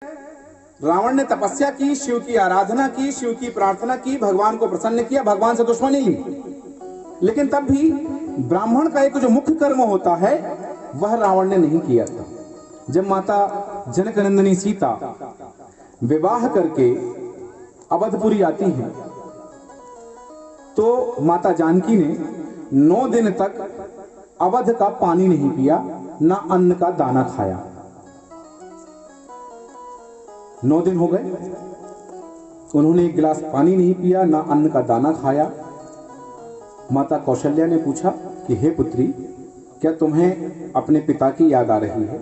रावण ने तपस्या की, शिव की आराधना की, शिव की प्रार्थना की, भगवान को प्रसन्न किया, भगवान से दुश्मनी ली, लेकिन तब भी ब्राह्मण का एक जो मुख्य कर्म होता है वह रावण ने नहीं किया था। जब माता जनकनंदिनी सीता विवाह करके अवधपुरी आती हैं तो माता जानकी ने 9 दिन तक अवध का पानी नहीं पिया, ना अन्न का दाना खाया। 9 दिन हो गए, उन्होंने एक गिलास पानी नहीं पिया, ना अन्न का दाना खाया। माता कौशल्या ने पूछा कि हे पुत्री, क्या तुम्हें अपने पिता की याद आ रही है?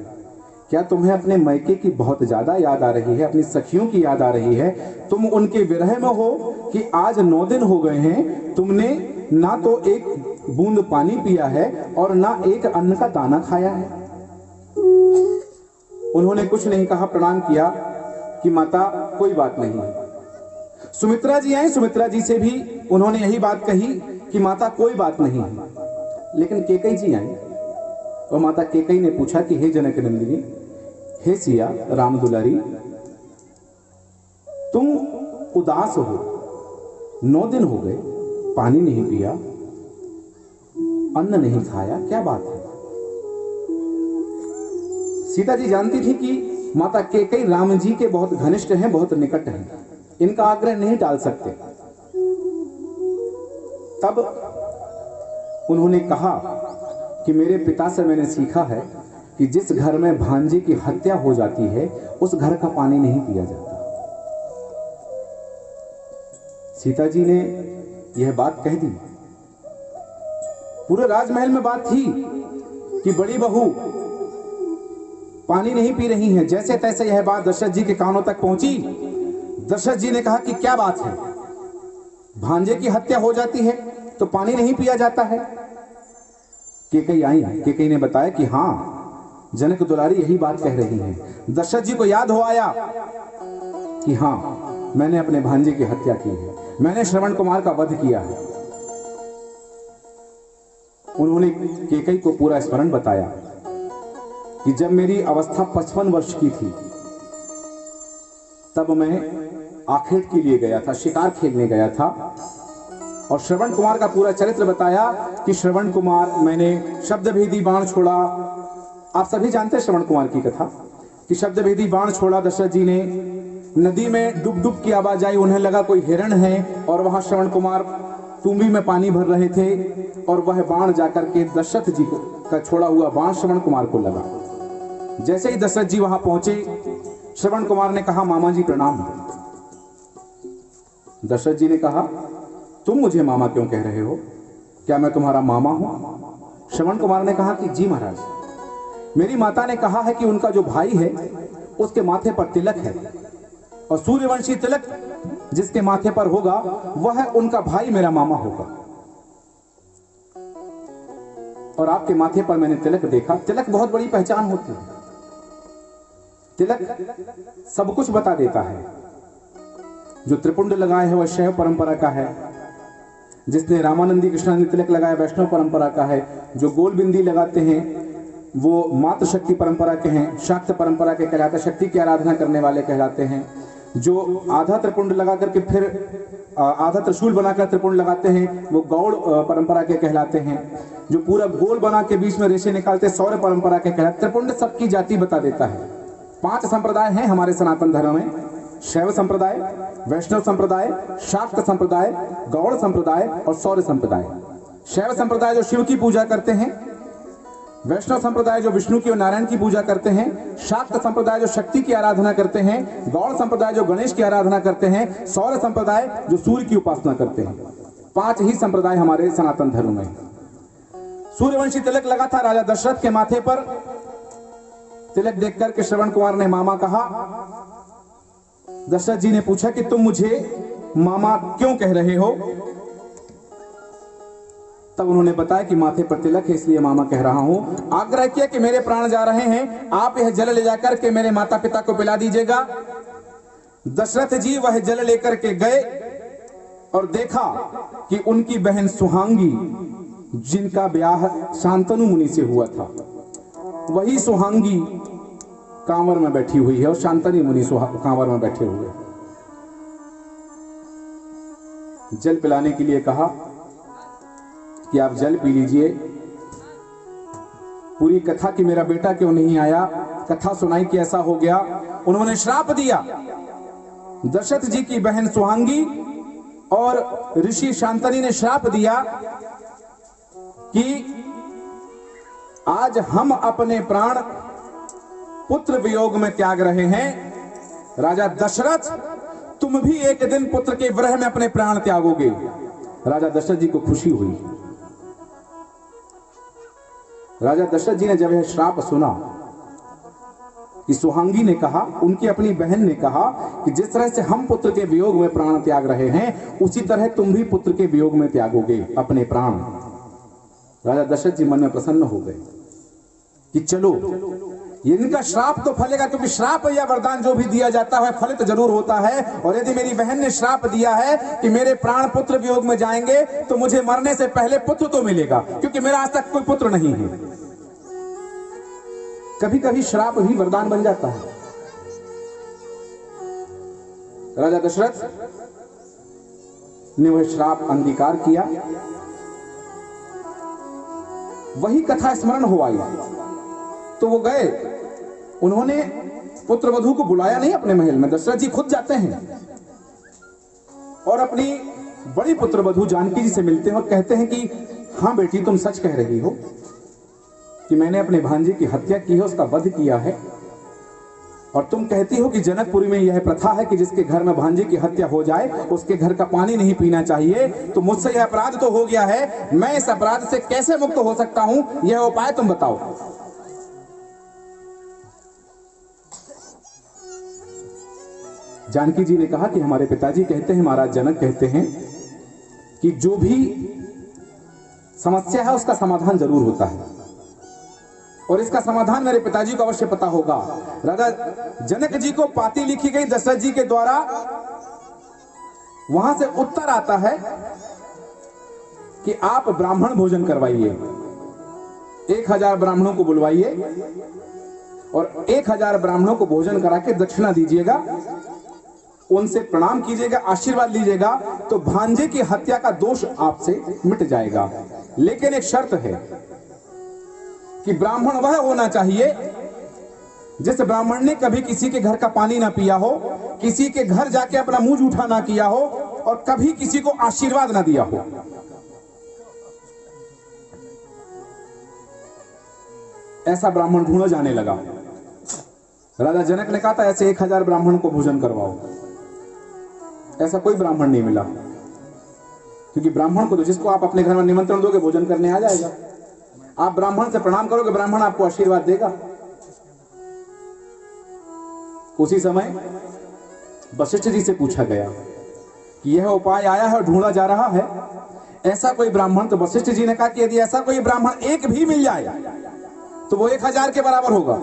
क्या तुम्हें अपने मायके की बहुत ज्यादा याद आ रही है? अपनी सखियों की याद आ रही है? तुम उनके विरह में हो कि आज 9 दिन हो गए हैं, तुमने ना तो एक बूंद पानी पिया है और ना एक अन्न का दाना खाया है। उन्होंने कुछ नहीं कहा, प्रणाम किया कि माता कोई बात नहीं। सुमित्रा जी आई, सुमित्रा जी से भी उन्होंने यही बात कही कि माता कोई बात नहीं है। लेकिन कैकेयी जी आई और माता कैकेयी ने पूछा कि हे जनक नंदिनी, हे सिया राम दुलारी, तुम उदास हो, 9 दिन हो गए, पानी नहीं पिया, अन्न नहीं खाया, क्या बात है? सीता जी जानती थी कि माता कैकेयी राम जी के बहुत घनिष्ठ हैं, बहुत निकट हैं, इनका आग्रह नहीं टाल सकते। तब उन्होंने कहा कि मेरे पिता से मैंने सीखा है कि जिस घर में भांजे की हत्या हो जाती है उस घर का पानी नहीं पिया जाता। सीता जी ने यह बात कह दी। पूरे राजमहल में बात थी कि बड़ी बहू पानी नहीं पी रही है। जैसे तैसे यह बात दशरथ जी के कानों तक पहुंची। दशरथ जी ने कहा कि क्या बात है, भांजे की हत्या हो जाती है तो पानी नहीं पिया जाता है? कैकेयी आई, कैकेयी ने बताया कि हाँ, जनक दुलारी यही बात कह रही हैं। दशरथ जी को याद हो आया कि हाँ, मैंने अपने भांजे की हत्या की है, मैंने श्रवण कुमार का वध किया है। उन्होंने कैकेयी को पूरा स्मरण बताया कि जब मेरी अवस्था 55 वर्ष की थी तब मैं आखेट के लिए गया था, शिकार खेलने गया था, और श्रवण कुमार का पूरा चरित्र बताया कि श्रवण कुमार, मैंने शब्दभेदी बाण छोड़ा। आप सभी जानते हैं श्रवण कुमार की कथा कि शब्दभेदी बाण छोड़ा दशरथ जी ने, नदी में डुब डुब की आवाज आई, उन्हें लगा कोई हिरण है, और वहां श्रवण कुमार तुम्बी में पानी भर रहे थे और वह बाण जाकर के दशरथ जी का छोड़ा हुआ बाण श्रवण कुमार को लगा। जैसे ही दशरथ जी वहां पहुंचे, श्रवण कुमार ने कहा, मामा जी प्रणाम। दशरथ जी ने कहा, तुम मुझे मामा क्यों कह रहे हो? क्या मैं तुम्हारा मामा हूं? श्रवण कुमार ने कहा कि जी महाराज, मेरी माता ने कहा है कि उनका जो भाई है उसके माथे पर तिलक है, और सूर्यवंशी तिलक जिसके माथे पर होगा वह उनका भाई मेरा मामा होगा। और आपके माथे पर मैंने तिलक देखा। तिलक बहुत बड़ी पहचान होती है। तिलक सब कुछ बता देता है। जो त्रिपुंड लगाए है वह शैव परंपरा का है, जिसने रामानंदी कृष्णानंदी तिलक लगाया वैष्णव परंपरा का है, जो गोल बिंदी लगाते हैं वो मातृशक्ति परंपरा के हैं, शाक्त परंपरा के कहलाते हैं, शक्ति की आराधना करने वाले कहलाते हैं। जो आधा त्रिपुंड लगा करके फिर आधा त्रिशूल बनाकर त्रिपुंड लगाते हैं वो गौड़ परंपरा के कहलाते हैं। जो पूरा गोल बना के बीच में रेशे निकालते सौर्य परंपरा के कहलाते। त्रिपुंड सबकी जाति बता देता है। 5 संप्रदाय हैं हमारे सनातन धर्म में, शैव संप्रदाय, वैष्णव संप्रदाय, शाक्त संप्रदाय, गौड़ संप्रदाय और सौर्य संप्रदाय। शैव संप्रदाय जो शिव की पूजा करते हैं, वैष्णव संप्रदाय जो विष्णु की और नारायण की पूजा करते हैं, शाक्त संप्रदाय जो शक्ति की आराधना करते हैं, गौड़ संप्रदाय जो गणेश की आराधना करते हैं, सौर्य संप्रदाय जो सूर्य की उपासना करते हैं। 5 ही संप्रदाय हमारे सनातन धर्म में। सूर्यवंशी तिलक लगा था राजा दशरथ के माथे पर। तिलक देख करके श्रवण कुमार ने मामा कहा। दशरथ जी ने पूछा कि तुम मुझे मामा क्यों कह रहे हो? तब उन्होंने बताया कि माथे पर तिलक है इसलिए मामा कह रहा हूं। आग्रह किया कि मेरे प्राण जा रहे हैं, आप यह जल ले जाकर के मेरे माता पिता को पिला दीजिएगा। दशरथ जी वह जल लेकर के गए और देखा कि उनकी बहन सुहांगी, जिनका ब्याह शांतनु मुनि से हुआ था, वही सुहांगी कांवर में बैठी हुई है और शांतनी मुनि कांवर में बैठे हुए। जल पिलाने के लिए कहा कि आप जल पी लीजिए। पूरी कथा कि मेरा बेटा क्यों नहीं आया, कथा सुनाई कि ऐसा हो गया। उन्होंने श्राप दिया। दशरथ जी की बहन सुहांगी और ऋषि शांतनी ने श्राप दिया कि आज हम अपने प्राण पुत्र वियोग में त्याग रहे हैं। राजा दशरथ, तुम भी एक दिन पुत्र के विरह में अपने प्राण त्यागोगे। राजा दशरथ जी को खुशी हुई। राजा दशरथ जी ने जब यह श्राप सुना कि सुहांगी ने कहा, उनकी अपनी बहन ने कहा कि जिस तरह से हम पुत्र के वियोग में प्राण त्याग रहे हैं, उसी तरह तुम भी पुत्र के वियोग में त्यागोगे अपने प्राण। राजा दशरथ जी मन में प्रसन्न हो गए कि चलो इनका श्राप तो फलेगा, क्योंकि श्राप या वरदान जो भी दिया जाता है फलित जरूर होता है। और यदि मेरी बहन ने श्राप दिया है कि मेरे प्राण पुत्र वियोग में जाएंगे, तो मुझे मरने से पहले पुत्र तो मिलेगा, क्योंकि मेरा आज तक कोई पुत्र नहीं है। कभी कभी श्राप भी वरदान बन जाता है। राजा दशरथ ने वह श्राप अंगीकार किया। वही कथा स्मरण हो आई तो वो गए। उन्होंने पुत्र वधू को बुलाया नहीं अपने महल में, दशरथ जी खुद जाते हैं और अपनी बड़ी पुत्र वधू जानकी जी से मिलते हैं और कहते हैं कि हाँ बेटी, तुम सच कह रही हो कि मैंने अपने भांजे की हत्या की है, उसका वध किया है। और तुम कहती हो कि जनकपुरी में यह प्रथा है कि जिसके घर में भांजे की हत्या हो जाए उसके घर का पानी नहीं पीना चाहिए। तो मुझसे यह अपराध तो हो गया है, मैं इस अपराध से कैसे मुक्त हो सकता हूं, यह उपाय तुम बताओ। जानकी जी ने कहा कि हमारे पिताजी कहते हैं, महाराज जनक कहते हैं कि जो भी समस्या है उसका समाधान जरूर होता है, और इसका समाधान मेरे पिताजी को अवश्य पता होगा। राजा जनक जी को पाती लिखी गई दशरथ जी के द्वारा। वहां से उत्तर आता है कि आप ब्राह्मण भोजन करवाइए, 1000 ब्राह्मणों को बुलवाइए और 1000 ब्राह्मणों को भोजन करा के दक्षिणा दीजिएगा, उनसे प्रणाम कीजिएगा, आशीर्वाद लीजिएगा, तो भांजे की हत्या का दोष आपसे मिट जाएगा। लेकिन एक शर्त है कि ब्राह्मण वह होना चाहिए जिस ब्राह्मण ने कभी किसी के घर का पानी ना पिया हो, किसी के घर जाके अपना मुंह जूठा ना किया हो और कभी किसी को आशीर्वाद ना दिया हो। ऐसा ब्राह्मण ढूंढा जाने लगा। राजा जनक ने कहा था ऐसे 1000 ब्राह्मण को भोजन करवाओ। ऐसा कोई ब्राह्मण नहीं मिला, क्योंकि ब्राह्मण को तो जिसको आप अपने घर में निमंत्रण दोगे भोजन करने आ जाएगा। आप ब्राह्मण से प्रणाम करोगे, ब्राह्मण आपको आशीर्वाद देगा। उसी समय वशिष्ठ जी से पूछा गया कि यह उपाय आया है और ढूंढा जा रहा है, ऐसा कोई ब्राह्मण। तो वशिष्ठ जी ने कहा कि यदि ऐसा कोई ब्राह्मण एक भी मिल जाए तो वो 1000 के बराबर होगा।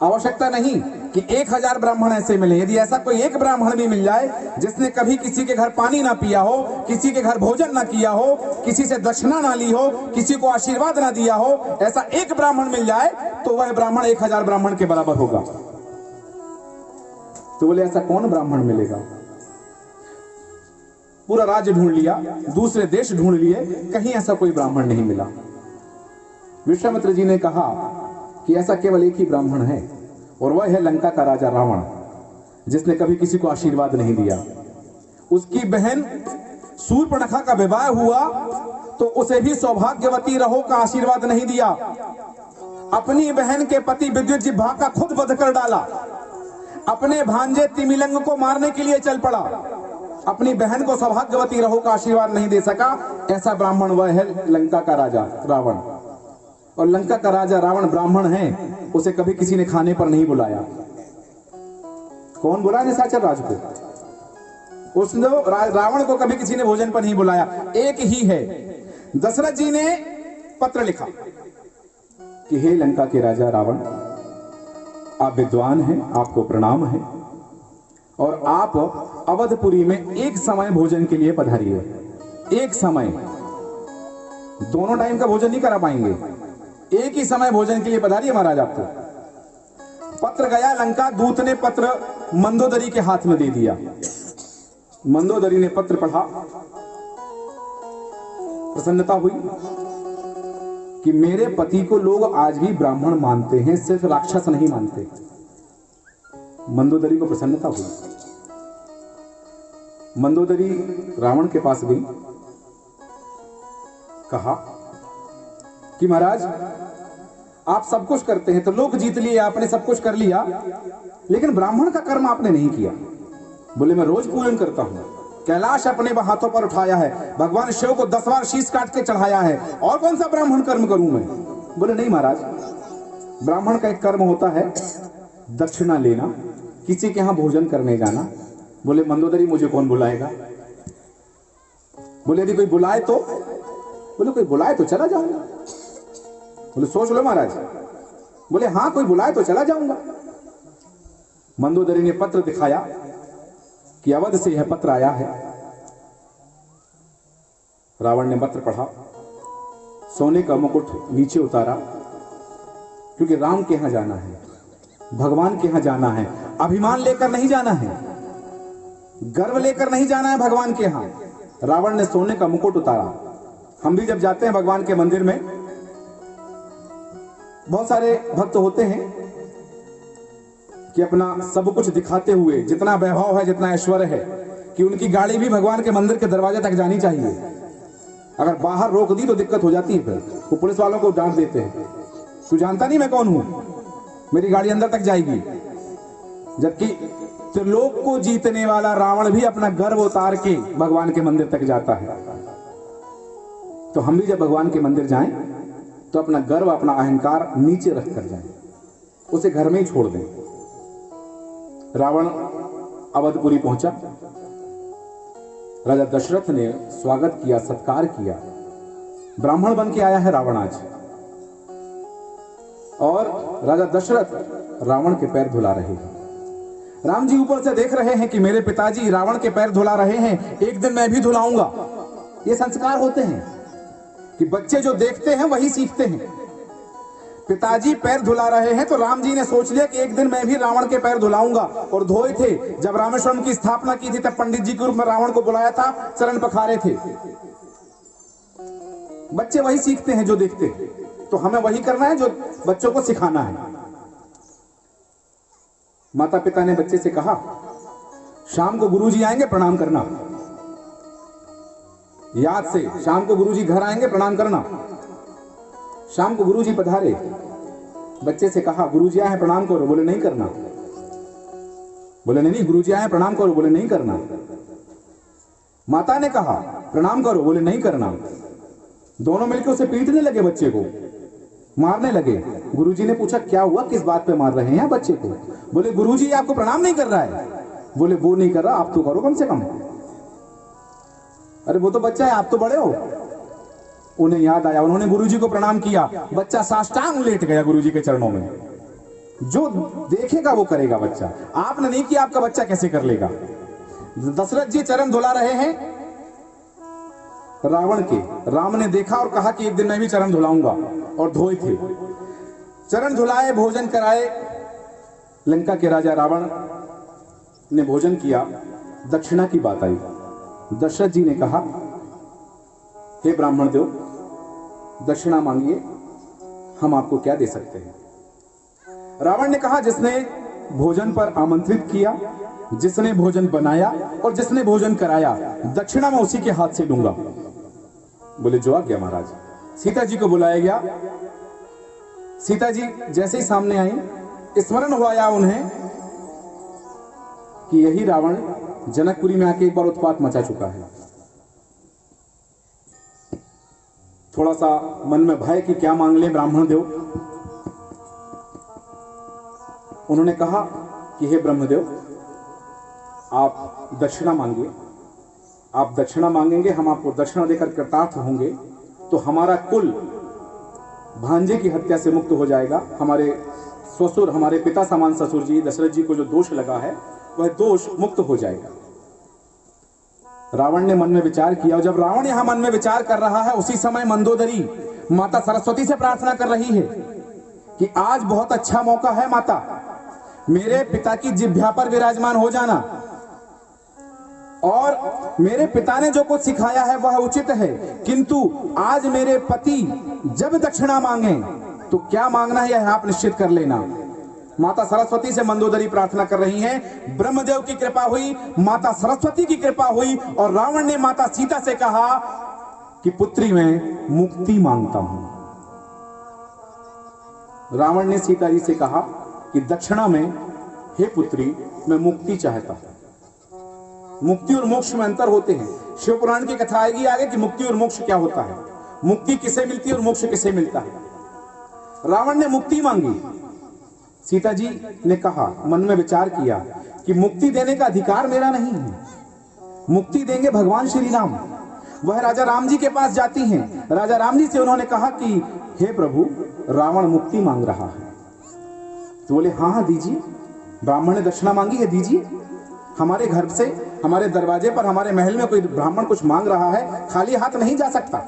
आवश्यकता नहीं कि 1000 ब्राह्मण ऐसे मिले। यदि ऐसा कोई एक ब्राह्मण भी मिल जाए जिसने कभी किसी के घर पानी ना पिया हो, किसी के घर भोजन ना किया हो, किसी से दक्षिणा ना ली हो, किसी को आशीर्वाद ना दिया हो, ऐसा एक ब्राह्मण मिल जाए तो वह ब्राह्मण 1000 ब्राह्मण के बराबर होगा। तो बोले ऐसा कौन ब्राह्मण मिलेगा? पूरा राज्य ढूंढ लिया, दूसरे देश ढूंढ लिए, कहीं ऐसा कोई ब्राह्मण नहीं मिला। विश्वामित्र जी ने कहा कि ऐसा केवल एक ही ब्राह्मण है, और वह है लंका का राजा रावण, जिसने कभी किसी को आशीर्वाद नहीं दिया। उसकी बहन शूर्पणखा का विवाह हुआ तो उसे भी सौभाग्यवती रहो का आशीर्वाद नहीं दिया। अपनी बहन के पति विद्युत जिह्वा का खुद वध कर डाला। अपने भांजे तिमिलंग को मारने के लिए चल पड़ा। अपनी बहन को सौभाग्यवती रहो का आशीर्वाद नहीं दे सका। ऐसा ब्राह्मण वह है लंका का राजा रावण। और लंका का राजा रावण ब्राह्मण है, उसे कभी किसी ने खाने पर नहीं बुलाया। कौन बुलाया? निशाचर राज को। उसने रावण को कभी किसी ने भोजन पर नहीं बुलाया। एक ही है। दशरथ जी ने पत्र लिखा कि हे लंका के राजा रावण, आप विद्वान हैं, आपको प्रणाम है, और आप अवधपुरी में एक समय भोजन के लिए पधारिए। एक समय, दोनों टाइम का भोजन नहीं करा पाएंगे, एक ही समय भोजन के लिए पधारिए महाराज। आपको पत्र गया लंका, दूत ने पत्र मंदोदरी के हाथ में दे दिया। मंदोदरी ने पत्र पढ़ा, प्रसन्नता हुई कि मेरे पति को लोग आज भी ब्राह्मण मानते हैं, सिर्फ राक्षस नहीं मानते। मंदोदरी को प्रसन्नता हुई। मंदोदरी रावण के पास गई, कहा कि महाराज आप सब कुछ करते हैं, तो लोग जीत लिए, आपने सब कुछ कर लिया, लेकिन ब्राह्मण का कर्म आपने नहीं किया। बोले मैं रोज पूजन करता हूं, कैलाश अपने हाथों पर उठाया है, भगवान शिव को 10 बार शीश काट के चढ़ाया है, और कौन सा ब्राह्मण कर्म करूं मैं? बोले नहीं महाराज, ब्राह्मण का एक कर्म होता है दक्षिणा लेना, किसी के यहां भोजन करने जाना। बोले मंदोदरी मुझे कौन बुलाएगा? बोले यदि कोई बुलाए तो? बोले कोई बुलाए तो चला जाऊंगा। बोले सोच लो महाराज। बोले हां कोई बुलाए तो चला जाऊंगा। मंदोदरी ने पत्र दिखाया कि अवध से यह पत्र आया है। रावण ने पत्र पढ़ा, सोने का मुकुट नीचे उतारा, क्योंकि राम के यहां जाना है, भगवान के यहां जाना है, अभिमान लेकर नहीं जाना है, गर्व लेकर नहीं जाना है भगवान के यहां। रावण ने सोने का मुकुट उतारा। हम भी जब जाते हैं भगवान के मंदिर में, बहुत सारे भक्त होते हैं कि अपना सब कुछ दिखाते हुए, जितना वैभव है, जितना ऐश्वर्य है, कि उनकी गाड़ी भी भगवान के मंदिर के दरवाजे तक जानी चाहिए। अगर बाहर रोक दी तो दिक्कत हो जाती है, फिर वो पुलिस वालों को डांट देते हैं, तू जानता नहीं मैं कौन हूं, मेरी गाड़ी अंदर तक जाएगी। जबकि त्रिलोक को जीतने वाला रावण भी अपना गर्व उतार के भगवान के मंदिर तक जाता है। तो हम भी जब भगवान के मंदिर जाएं तो अपना गर्व, अपना अहंकार नीचे रख कर जाएं, उसे घर में ही छोड़ दें। रावण अवधपुरी पहुंचा। राजा दशरथ ने स्वागत किया, सत्कार किया। ब्राह्मण बन के आया है रावण आज, और राजा दशरथ रावण के पैर धुला रहे हैं। राम जी ऊपर से देख रहे हैं कि मेरे पिताजी रावण के पैर धुला रहे हैं, एक दिन मैं भी धुलाऊंगा। ये संस्कार होते हैं कि बच्चे जो देखते हैं वही सीखते हैं। पिताजी पैर धुला रहे हैं तो राम जी ने सोच लिया कि एक दिन मैं भी रावण के पैर धुलाऊंगा, और धोए थे। जब रामेश्वरम की स्थापना की थी तब पंडित जी के रूप में रावण को बुलाया था, चरण पखारे थे। बच्चे वही सीखते हैं जो देखते हैं, तो हमें वही करना है जो बच्चों को सिखाना है। माता पिता ने बच्चे से कहा, शाम को गुरुजी आएंगे प्रणाम करना, याद से शाम को गुरुजी घर आएंगे प्रणाम करना। शाम को गुरुजी पधारे, बच्चे से कहा गुरुजी आए हैं प्रणाम करो, बोले नहीं करना। बोले नहीं गुरुजी आए हैं प्रणाम करो, बोले नहीं करना। माता ने कहा प्रणाम करो, बोले नहीं करना। दोनों मिलकर उसे पीटने लगे, बच्चे को मारने लगे। गुरुजी ने पूछा क्या हुआ, किस बात पे मार रहे हैं बच्चे को? बोले गुरुजी आपको प्रणाम नहीं कर रहा है। बोले वो नहीं कर रहा, आप तो करो कम से कम। अरे वो तो बच्चा है, आप तो बड़े हो। उन्हें याद आया, उन्होंने गुरुजी को प्रणाम किया। बच्चा साष्टांग लेट गया गुरुजी के चरणों में। जो देखेगा वो करेगा बच्चा, आपने नहीं किया, आपका बच्चा कैसे कर लेगा? दशरथ जी चरण धुला रहे हैं रावण के। राम ने देखा और कहा कि एक दिन मैं भी चरण धुलाऊंगा, और धोए थे। चरण धुलाए, भोजन कराए। लंका के राजा रावण ने भोजन किया। दक्षिणा की बात आई। दशरथ जी ने कहा हे ब्राह्मण देव, दक्षिणा मांगिए, हम आपको क्या दे सकते हैं? रावण ने कहा जिसने भोजन पर आमंत्रित किया, जिसने भोजन बनाया और जिसने भोजन कराया, दक्षिणा मैं उसी के हाथ से लूंगा। बोले जो आज्ञा महाराज। सीता जी को बुलाया गया। सीता जी जैसे ही सामने आई, स्मरण हुआ उन्हें कि यही रावण जनकपुरी में आके एक बार उत्पात मचा चुका है। थोड़ा सा मन में भय कि क्या मांग ले ब्राह्मण देव। उन्होंने कहा कि हे ब्रह्मदेव, आप दक्षिणा मांगिए। आप दक्षिणा मांगेंगे, हम आपको दक्षिणा देकर कृतार्थ होंगे, तो हमारा कुल भांजे की हत्या से मुक्त हो जाएगा। हमारे ससुर, हमारे पिता समान ससुर जी दशरथ जी को जो दोष लगा है वह दोष मुक्त हो जाएगा। रावण ने मन में विचार किया, और जब रावण यहां मन में विचार कर रहा है, उसी समय मंदोदरी माता सरस्वती से प्रार्थना कर रही है कि आज बहुत अच्छा मौका है माता, मेरे पिता की जिह्वा पर विराजमान हो जाना, और मेरे पिता ने जो कुछ सिखाया है वह उचित है, किंतु आज मेरे पति जब दक्षिणा मांगे तो क्या मांगना है यह आप निश्चित कर लेना। माता सरस्वती से मंदोदरी प्रार्थना कर रही हैं। ब्रह्मदेव की कृपा हुई, माता सरस्वती की कृपा हुई, और रावण ने माता सीता से कहा कि पुत्री मैं मुक्ति मांगता हूं। रावण ने सीता जी से कहा कि दक्षिणा में, हे पुत्री मैं मुक्ति चाहता हूं। मुक्ति और मोक्ष में अंतर होते हैं। शिव पुराण की कथा आएगी आगे कि मुक्ति और मोक्ष क्या होता है, मुक्ति किसे मिलती है और मोक्ष किसे मिलता है। रावण ने मुक्ति मांगी। सीता जी ने कहा, मन में विचार किया कि मुक्ति देने का अधिकार मेरा नहीं है, मुक्ति देंगे भगवान श्री राम। वह राजा राम जी के पास जाती हैं। राजा राम जी से उन्होंने कहा कि हे प्रभु, रावण मुक्ति मांग रहा है। तो बोले हाँ हाँ दीजिए, ब्राह्मण ने दक्षिणा मांगी है, दीजिए। हमारे घर से, हमारे दरवाजे पर, हमारे महल में कोई ब्राह्मण कुछ मांग रहा है, खाली हाथ नहीं जा सकता।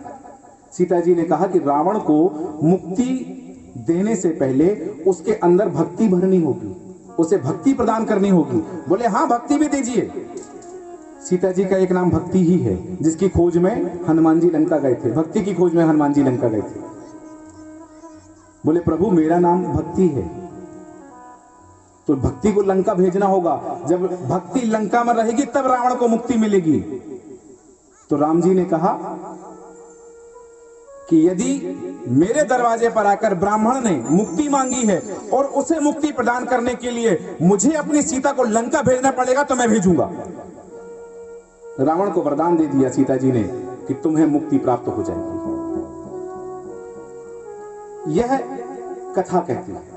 सीता जी ने कहा कि रावण को मुक्ति देने से पहले उसके अंदर भक्ति भरनी होगी, उसे भक्ति प्रदान करनी होगी। बोले हाँ भक्ति भी दीजिए। सीता जी का एक नाम भक्ति ही है, जिसकी खोज में हनुमान जी लंका गए थे। भक्ति की खोज में हनुमान जी लंका गए थे। बोले प्रभु मेरा नाम भक्ति है, तो भक्ति को लंका भेजना होगा। जब भक्ति लंका में रहेगी तब रावण को मुक्ति मिलेगी। तो राम जी ने कहा कि यदि मेरे दरवाजे पर आकर ब्राह्मण ने मुक्ति मांगी है और उसे मुक्ति प्रदान करने के लिए मुझे अपनी सीता को लंका भेजना पड़ेगा तो मैं भेजूंगा। रावण को वरदान दे दिया सीता जी ने कि तुम्हें मुक्ति प्राप्त हो जाएगी। यह कथा कहती है।